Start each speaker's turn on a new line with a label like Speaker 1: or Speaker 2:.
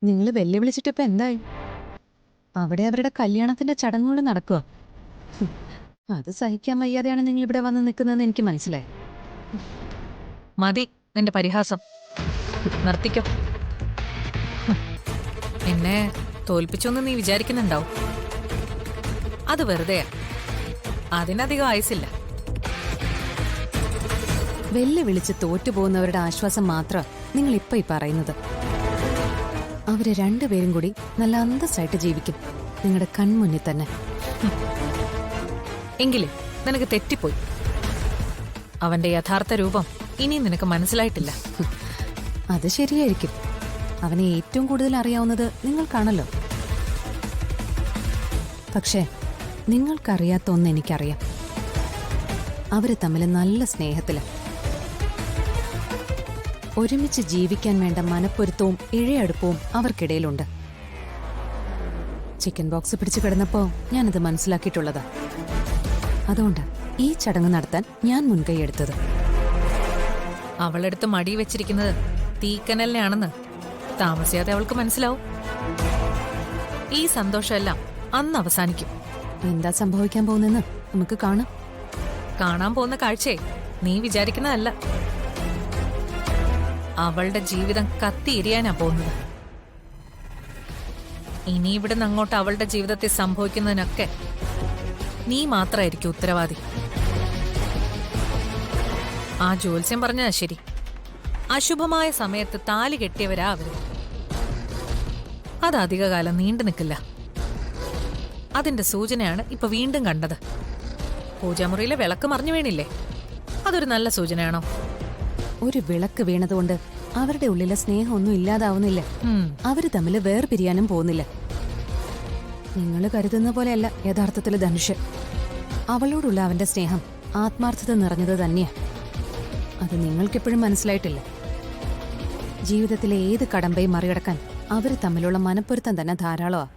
Speaker 1: നിങ്ങൾ വെല്ലുവിളിച്ചിട്ട് ഇപ്പൊ എന്തായി? അവിടെ അവരുടെ കല്യാണത്തിന്റെ ചടങ്ങുകൾ നടക്കുക. അത് സഹിക്കാൻ വയ്യാതെയാണ് നിങ്ങൾ ഇവിടെ വന്ന് നിൽക്കുന്നതെന്ന് എനിക്ക് മനസ്സിലായി.
Speaker 2: മതി നിന്റെ പരിഹാസം. നിർത്തിക്കോ. എന്നെ തോൽപ്പിച്ചൊന്നും നീ വിചാരിക്കുന്നുണ്ടാവും. അത് വെറുതെയാ. അതിനധികം ആയുസില്ല.
Speaker 1: വെല്ലുവിളിച്ച് തോറ്റുപോകുന്നവരുടെ ആശ്വാസം മാത്രം നിങ്ങൾ ഇപ്പൊ ഈ പറയുന്നത്. അവര് രണ്ടുപേരും കൂടി നല്ല അന്തസ്സായിട്ട് ജീവിക്കും, നിങ്ങളുടെ കൺമുന്നിൽ തന്നെ.
Speaker 2: എങ്കിലും നിനക്ക് തെറ്റിപ്പോയി. അവന്റെ യഥാർത്ഥ രൂപം ഇനിയും നിനക്ക് മനസ്സിലായിട്ടില്ല.
Speaker 1: അത് ശരിയായിരിക്കും. അവനെ ഏറ്റവും കൂടുതൽ അറിയാവുന്നത് നിങ്ങൾക്കാണല്ലോ. പക്ഷേ നിങ്ങൾക്കറിയാത്ത ഒന്ന് എനിക്കറിയാം. അവര് തമ്മിൽ നല്ല സ്നേഹത്തില്, ഒരുമിച്ച് ജീവിക്കാൻ വേണ്ട മനപ്പൊരുത്തവും ഇഴയടുപ്പവും അവർക്കിടയിലുണ്ട്. ചിക്കൻ ബോക്സ് പിടിച്ചു കിടന്നപ്പോ ഞാനത് മനസ്സിലാക്കിയിട്ടുള്ളതാ. അതുകൊണ്ട് ഈ ചടങ്ങ് നടത്താൻ ഞാൻ മുൻകൈയെടുത്തത്.
Speaker 2: അവളെടുത്ത് മടി വെച്ചിരിക്കുന്നത് തീക്കനലിനെയാണെന്ന് താമസിയാതെ അവൾക്ക് മനസ്സിലാവും. ഈ സന്തോഷമെല്ലാം അന്ന് അവസാനിക്കും.
Speaker 1: എന്താ സംഭവിക്കാൻ പോകുന്നെന്ന് നമുക്ക് കാണാം.
Speaker 2: കാണാൻ പോകുന്ന കാഴ്ചയെ നീ വിചാരിക്കുന്നതല്ല. അവളുടെ ജീവിതം കത്തിയിരിയാനാ പോകുന്നത്. ഇനി ഇവിടുന്ന് അങ്ങോട്ട് അവളുടെ ജീവിതത്തിൽ സംഭവിക്കുന്നതിനൊക്കെ നീ മാത്രമായിരിക്കും ഉത്തരവാദി. ആ ജ്യോത്സ്യം പറഞ്ഞതാ ശരി. അശുഭമായ സമയത്ത് താലി കെട്ടിയവരാ അവര്. അത് അധികകാലം നീണ്ടു നിൽക്കില്ല. അതിന്റെ സൂചനയാണ് ഇപ്പൊ വീണ്ടും കണ്ടത്. പൂജാമുറിയിലെ വിളക്ക് മറിഞ്ഞു വീണില്ലേ? അതൊരു നല്ല സൂചനയാണോ?
Speaker 1: ഒരു വിളക്ക് വീണതുകൊണ്ട് അവരുടെ ഉള്ളിലെ സ്നേഹമൊന്നും ഇല്ലാതാവുന്നില്ല. അവര് തമ്മിൽ വേർപിരിയാനും പോകുന്നില്ല. നിങ്ങൾ കരുതുന്ന പോലെയല്ല യഥാർത്ഥത്തില് ധനുഷ്. അവളോടുള്ള അവന്റെ സ്നേഹം ആത്മാർത്ഥത നിറഞ്ഞത് തന്നെയാ. അത് നിങ്ങൾക്കെപ്പോഴും മനസ്സിലായിട്ടില്ല. ജീവിതത്തിലെ ഏത് കടമ്പയും മറികടക്കാൻ അവര് തമ്മിലുള്ള മനപ്പൊരുത്തം തന്നെ ധാരാളമാ.